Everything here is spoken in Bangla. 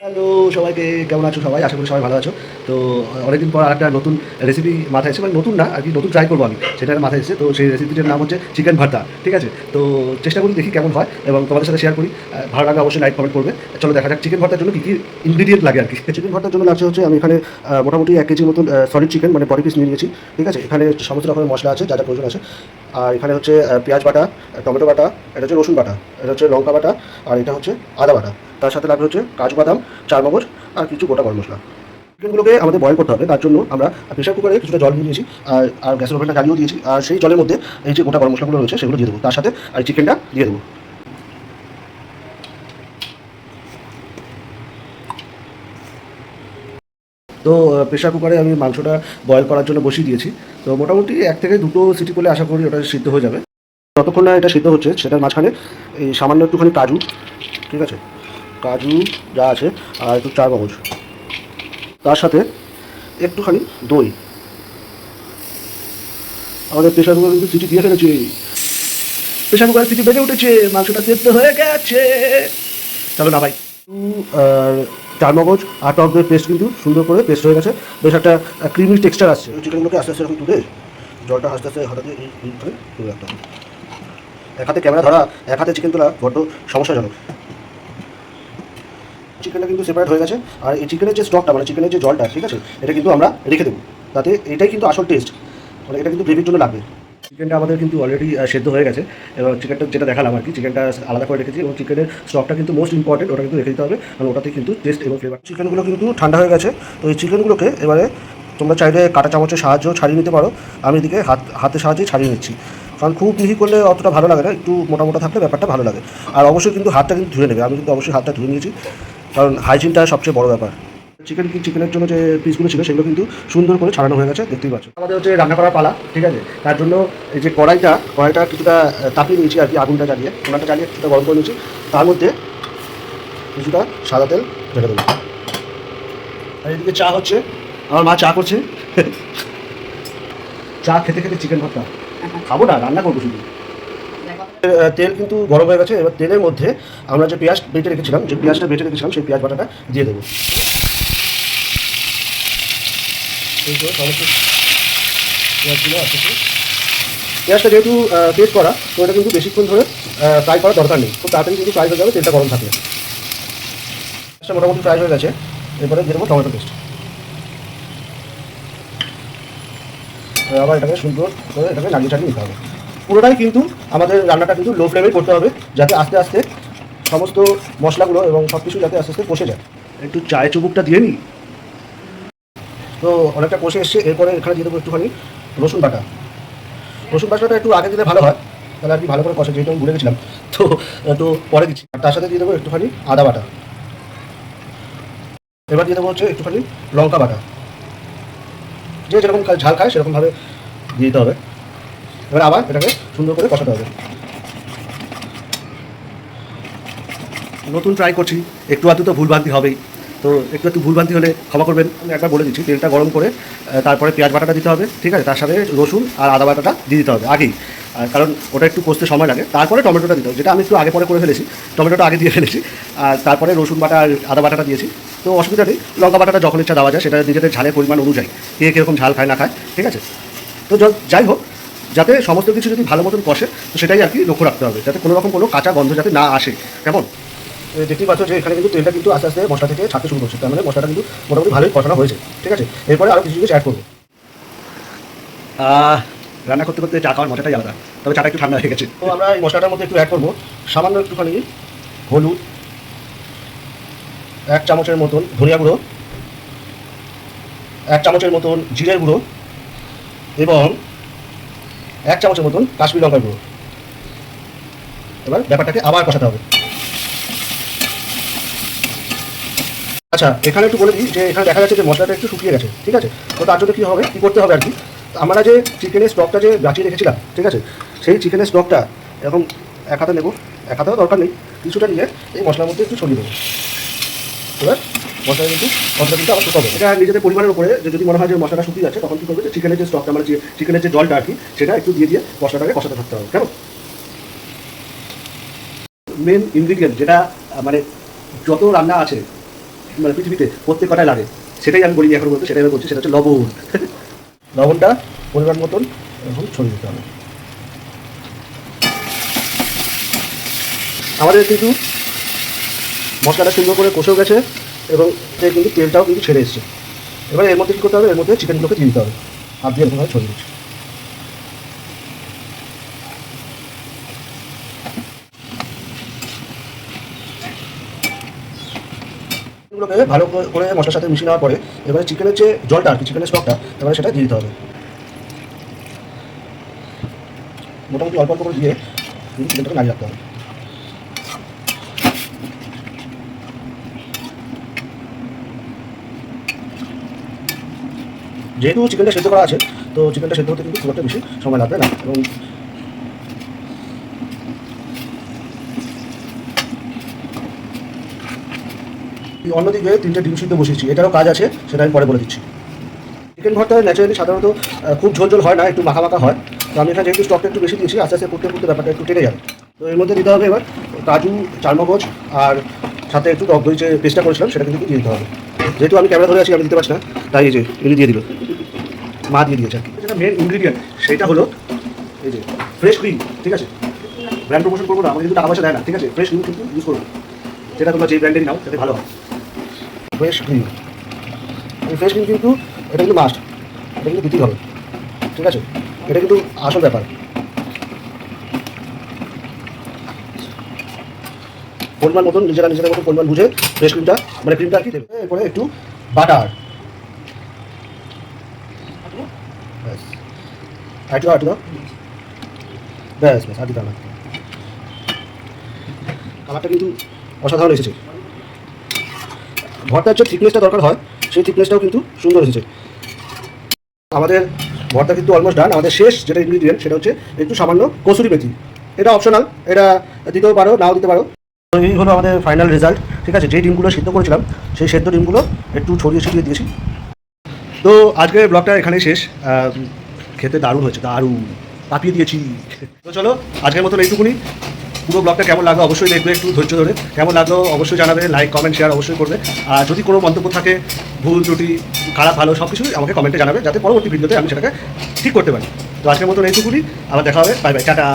হ্যালো সবাইকে, কেমন আছো সবাই? আশা করি সবাই ভালো আছো। তো অনেকদিন পর আরেকটা নতুন রেসিপি মাথায় এসেছে, মানে নতুন না আরকি, নতুন ট্রাই করবো আমি। সেটা মাথায় এসেছে। তো সেই রেসিপিটার নাম হচ্ছে চিকেন ভর্তা। ঠিক আছে? তো চেষ্টা করি দেখি কেমন হয় এবং তোমাদের সাথে শেয়ার করি। ভালো লাগলে অবশ্যই লাইক কমেন্ট করবে। চলো দেখা যাক চিকেন ভর্তার জন্য কী ইনগ্রিডিয়েন্ট লাগে আরকি। চিকেন ভর্তার জন্য লাগছে হচ্ছে আমি এখানে মোটামুটি 1 কেজির মতন সলিড চিকেন মানে বডি পিস নিয়ে নিয়েছি। ঠিক আছে? এখানে সমস্ত রকমের মসলা আছে, যা প্রয়োজন আছে। আর এখানে হচ্ছে পেঁয়াজ বাটা, টমেটো বাটা, এটা হচ্ছে রসুন বাটা, এটা হচ্ছে লঙ্কা বাটা, আর এটা হচ্ছে আদা বাটা। তার সাথে লাগবে হচ্ছে কাজু বাদাম, চারমগজ আর কিছু গোটা গরম মশলা। চিকেনগুলোকে আমাদের বয়েল করতে হবে, তার জন্য আমরা প্রেশার কুকারে কিছুটা জল দিয়ে দিয়েছি আর গ্যাসের ওভেনটা জ্বালিয়েও দিয়েছি। আর সেই জলের মধ্যে এই যে গোটা গরম মশলাগুলো রয়েছে সেগুলো দিয়ে দেবো, তার সাথে আর চিকেনটা দিয়ে দেবো। তো প্রেশার কুকারে আমি মাংসটা বয়েল করার জন্য বসিয়ে দিয়েছি। তো মোটামুটি 1 থেকে 2টো সিটি করলে আশা করি ওটা সিদ্ধ হয়ে যাবে। যতক্ষণ না এটা সিদ্ধ হচ্ছে সেটার মাঝখানে এই সামান্য একটুখানি কাজু, ঠিক আছে, কাজু যা আছে, আর একটু চারমগজ, তার সাথে একটুখানি দই। আমাদের প্রেশার কুকার কিন্তু সিটি দিয়ে ফেলেছি, প্রেশার কুকারের সিটি বেজে উঠেছে, মাংসটা সেদ্ধ হয়ে গেছে। চলো না ভাই। আর চারমগজ আর টক দইয়ের পেস্ট কিন্তু সুন্দর করে পেস্ট হয়ে গেছে, বেশ একটা ক্রিমি টেক্সচার আসছে। চিকেনগুলোকে আস্তে আস্তে এরকম তুলে জলটা আস্তে আস্তে হাতে দিয়ে এইভাবে তুলে রাখতে হবে। এক হাতে ক্যামেরা ধরা, এক হাতে চিকেন তোলা বড্ড সমস্যাজনক। চিকেনটা কিন্তু সেপারেট হয়ে গেছে, আর এই চিকেনের যে স্টকটা মানে চিকেনের যে জলটা, ঠিক আছে, এটা কিন্তু আমরা রেখে দেবো, তাতে এটাই কিন্তু আসল টেস্ট, মানে এটা কিন্তু গ্রেভির জন্য লাগবে। চিকেনটা আমাদের কিন্তু অলরেডি সেদ্ধ হয়ে গেছে, এবং চিকেনটা যেটা দেখালাম আর কি, চিকেনটা আলাদা করে রেখেছি, এবং চিকেনের স্টকটা কিন্তু মোস্ট ইম্পর্টেন্ট, ওটা কিন্তু রেখে দিতে হবে, কারণ ওটাতে কিন্তু টেস্ট এবং ফ্লেভার। চিকেনগুলো কিন্তু ঠান্ডা হয়ে গেছে। তো এই চিকেনগুলোকে এবারে তোমরা চাইলে কাঁটা চামচের সাহায্যেও ছাড়িয়ে নিতে পারো। আমি এদিকে হাতের সাহায্যেই ছাড়িয়ে নিচ্ছি, কারণ খুব মিহি করলে অতটা ভালো লাগে না, একটু মোটা মোটা থাকলে ব্যাপারটা ভালো লাগে। আর অবশ্যই কিন্তু হাতটা কিন্তু ধুয়ে নেবে, আমি কিন্তু অবশ্যই হাতটা ধুয়ে নিয়েছি, কারণ হাইজিনটা সবচেয়ে বড় ব্যাপার। চিকেনের জন্য যে পিসগুলো ছিল সেগুলো কিন্তু সুন্দর করে ছাড়ানো হয়ে গেছে, দেখতেই পাচ্ছ। আমাদের হচ্ছে রান্না করার পালা, ঠিক আছে। তার জন্য এই যে কড়াইটা কিছুটা তাপিয়ে নিয়েছি আর কি, আগুনটা জ্বালিয়ে, ওনাটা জ্বালিয়ে কিছুটা গরম করে নিয়েছি। তার মধ্যে কিছুটা সাদা তেল ঢেলে দেবো। আর এদিকে চা হচ্ছে, আমার মা চা করছে। চা খেতে খেতে চিকেন ভর্তা খাবো না, রান্না করবো শুধু। তেল কিন্তু গরম হয়ে গেছে, এবার তেলের মধ্যে আমরা যে পেঁয়াজটা বেটে রেখেছিলাম সেই পেঁয়াজ বাটাটা দিয়ে দেবো। এই যে সমস্ত পেঁয়াজগুলো আস্তে আস্তে, পেঁয়াজটা যেহেতু পেস্ট করা, তো এটা কিন্তু বেশিক্ষণ ধরে ফ্রাই করার দরকার নেই, খুব তাড়াতাড়ি কিন্তু ফ্রাই হয়ে যাবে, তেলটা গরম থাকলে। পেঁয়াজটা মোটামুটি ফ্রাই হয়ে গেছে, এরপরে দিয়ে দেবো টমেটো পেস্ট। আবার এটাকে সুন্দর করে এটাকে নাড়িয়ে চালিয়ে নিতে হবে। পুরোটাই কিন্তু আমাদের রান্নাটা কিন্তু লো ফ্লেমেই করতে হবে, যাতে আস্তে আস্তে সমস্ত মশলাগুলো এবং সব কিছু যাতে আস্তে আস্তে কষে যায়। একটু চায়ের চুমুকটা দিয়ে নিই। তো অনেকটা কষে এসছে, এরপরে এখানে দিয়ে দেবো একটুখানি রসুন বাটা। রসুন বাটাটা একটু আগে দিলে ভালো হয়, তাহলে আর কি ভালো করে কষে, যেহেতু আমি ভুলে গেছিলাম, তো একটু পরে দিচ্ছি। আর তার সাথে দিয়ে দেবো একটুখানি আদা বাটা। এবার দিয়ে দেবো হচ্ছে একটুখানি লঙ্কা বাটা, যে যেরকম ঝাল খায় সেরকমভাবে দিয়ে দিতে হবে। এবার আবার এটাকে সুন্দর করে কষাতে হবে। নতুন ট্রাই করছি, একটু আধটু তো ভুলভ্রান্তি হবেই, তো একটু ভুলভ্রান্তি হলে ক্ষমা করবেন। আমি একবার বলে দিচ্ছি, তেলটা গরম করে তারপরে পেঁয়াজ বাটাটা দিতে হবে, ঠিক আছে, তার সাথে রসুন আর আদা বাটাটা দিয়ে দিতে হবে আগেই, কারণ ওটা একটু কষতে সময় লাগে। তারপরে টমেটোটা দিতে হবে, যেটা আমি একটু আগে পরে করে ফেলেছি, টমেটোটা আগে দিয়ে ফেলেছি, আর তারপরে রসুন বাটা আর আদা বাটাটা দিয়েছি। তো অসুবিধা নেই, লঙ্কা বাটাটা যখন ইচ্ছা দেওয়া যায়, সেটা নিজেদের ঝালের পরিমাণ অনুযায়ী, কে কীরকম ঝাল খায় না খায়, ঠিক আছে। তো যাই হোক, যাতে সমস্ত কিছু যদি ভালো মতন কষে, তো সেটাই আর কি লক্ষ্য রাখতে হবে, যাতে কোনো রকম কোনো কাঁচা গন্ধ যাতে না আসে। কেমন দেখতেই পাচ্ছ যে এখানে কিন্তু তেলটা কিন্তু আস্তে আস্তে মশলা থেকে ছাড়তে শুরু করছে, তার মানে মশলাটা কিন্তু মোটামুটি ভালোই কষানো হয়েছে, ঠিক আছে। এরপরে আরও কিছু জিনিস অ্যাড করবো। রান্না করতে করতে চা খাওয়ার মজাটাই আলাদা, তবে চাটা একটু ঠান্ডা হয়ে গেছে। তো আমরা এই মশলাটার মধ্যে একটু অ্যাড করবো সামান্য একটুখানি হলুদ, 1 চামচের মতন ধনিয়া গুঁড়ো, 1 চামচের মতন জিরের গুঁড়ো, এবং 1 চামচের মতন কাশ্মীরি লঙ্কার গুঁড়ো। এবার ব্যাপারটাকে আবার কষাতে হবে। আচ্ছা, এখানে একটু বলে দিই যে এখানে দেখা যাচ্ছে যে মশলাটা একটু শুকিয়ে গেছে, ঠিক আছে। তো তার জন্য কী হবে, কী করতে হবে আর কি, আমরা যে চিকেনের স্টকটা যে বাঁচিয়ে রেখেছিলাম, ঠিক আছে, সেই চিকেনের স্টকটা এরকম এক হাতে নেবো, এক হাতেও দরকার নেই, কিছুটা নিয়ে এই মশলার মধ্যে একটু ছড়িয়ে দেবো। এবার মশলা কিন্তু আবার শুকাবো, এটা নিজেদের পরিমাণের উপরে, যে যদি মনে হয় যে মশলাটা শুকিয়ে যাচ্ছে, তখন কী করবে, যে চিকেনের যে স্টকটা মানে চিকেনের যে জলটা আর কি, সেটা একটু দিয়ে দিয়ে মশলাটাকে কষাতে থাকতে হবে। কেমন মেন ইনগ্রিডিয়েন্ট যেটা মানে যত রান্না আছে মানে পৃথিবীতে প্রত্যেক কটায় লাগে, সেটাই আমি বলি এখন বলতে, সেটাই আমি বলছি, সেটা হচ্ছে লবণ। লবণটা পরিমাণ মতন এখন ছড়িয়ে দিতে হবে। আমাদের কিন্তু মশলাটা সুন্দর করে কষেও গেছে এবং এর কিন্তু তেলটাও কিন্তু ছেড়ে এসছে। এবারে এর মধ্যে কী করতে হবে, এর মধ্যে চিকেনগুলোকে দিয়ে দিতে হবে, হাত দিয়ে এরকমভাবে ছড়িয়ে দিচ্ছি। এগুলোকে ভালো করে মশলার সাথে মিশিয়ে নেওয়ার পরে এবারে চিকেনের যে জলটা আর কি, চিকেনের স্টকটা এবারে সেটা দিয়ে দিতে হবে। মোটামুটি অল্প অল্প করে দিয়ে চিকেনটাকে নাড়িয়ে রাখতে হবে। যেহেতু চিকেনটা সেদ্ধ করা আছে, তো চিকেনটা সেদ্ধ হতে কিন্তু খুব একটা বেশি সময় লাগবে না। এবং অন্যদিকে 3টে ডিম সিদ্ধ বসিয়েছি, এটারও কাজ আছে, সেটা আমি পরে বলে দিচ্ছি। চিকেন ভর্তা ন্যাচারালি সাধারণত খুব ঝোল ঝোল হয় না, একটু মাখা মাখা হয়। তো আমি এখানে যেহেতু স্টকটা একটু বেশি দিয়েছি, আস্তে আস্তে করতে করতে ব্যাপারটা একটু টেনে যাবে। তো এর মধ্যে দিতে হবে এবার কাজু, চারমগজ আর সাথে একটু টক দই যে পেস্টটা করেছিলাম সেটা কিন্তু দিয়ে দিতে হবে। যেহেতু আমি ক্যামেরা ধরে আছি, আমি দিতে পারছি না, তাই এই যে এটি দিয়ে দিল, মা দিয়ে দিয়েছে আর কি। যেটা মেন ইনগ্রিডিয়েন্ট সেটা হলো এই যে ফ্রেশ ক্রিম, ঠিক আছে? ব্র্যান্ড প্রমোশন করবো না, আমাদের কিন্তু টাকা পয়সা দেয় না, ঠিক আছে? ফ্রেশ ক্রিম কিন্তু ইউজ করবো, যেটা তোমরা যে ব্র্যান্ডেরই নাও সেটা ভালো হয়। ফ্রেশ ক্রিম, এই ফ্রেশ ক্রিম কিন্তু এটা কিন্তু মাস্ট, এটা কিন্তু দিতেই হবে, ঠিক আছে? এটা কিন্তু আসল ব্যাপার। পরিমাণ মতন নিজেরা নিজেদের মতো পরিমাণ বুঝে ফ্রেশ ক্রিমটা মানে ক্রিমটা আর কি দেবে। এরপরে একটু বাটার, ব্যাস একটু দাও, ব্যাস ব্যাস আর দিতে হবে। কালারটা কিন্তু অসাধারণ এসেছে। ভর্তার যে থিকনেসটা দরকার হয় সেই থিকনেসটাও কিন্তু সুন্দর এসেছে। আমাদের ভর্তা কিন্তু অলমোস্ট ডান। আমাদের শেষ যেটা ইনগ্রিডিয়েন্ট সেটা হচ্ছে একটু সামান্য কসুরি মেথি। এটা অপশনাল, এটা দিতেও পারো, নাও দিতে পারো। তো এই হলো আমাদের ফাইনাল রেজাল্ট, ঠিক আছে? যে ডিমগুলো সিদ্ধ করেছিলাম সেই সেদ্ধ ডিমগুলো একটু ছড়িয়ে ছিটিয়ে দিয়েছি। তো আজকের ব্লগটা এখানেই শেষ। খেতে দারুণ হয়েছে, দারুণ পাপিয়ে দিয়েছি। তো চলো আজকের মতন এইটুকুনি। পুরো ব্লগটা কেমন লাগলো অবশ্যই দেখবে, একটু ধৈর্য ধরে। কেমন লাগলো অবশ্যই জানাবে, লাইক কমেন্ট শেয়ার অবশ্যই করবে। আর যদি কোনো মন্তব্য থাকে, ভুল ত্রুটি, খারাপ ভালো সব কিছুই আমাকে কমেন্টে জানাবে, যাতে পরবর্তী ভিডিওতে আমি সেটাকে ঠিক করতে পারি। তো আজকের মতন এইটুকুনি, আবার দেখা হবে, বাই বাই, টাটা।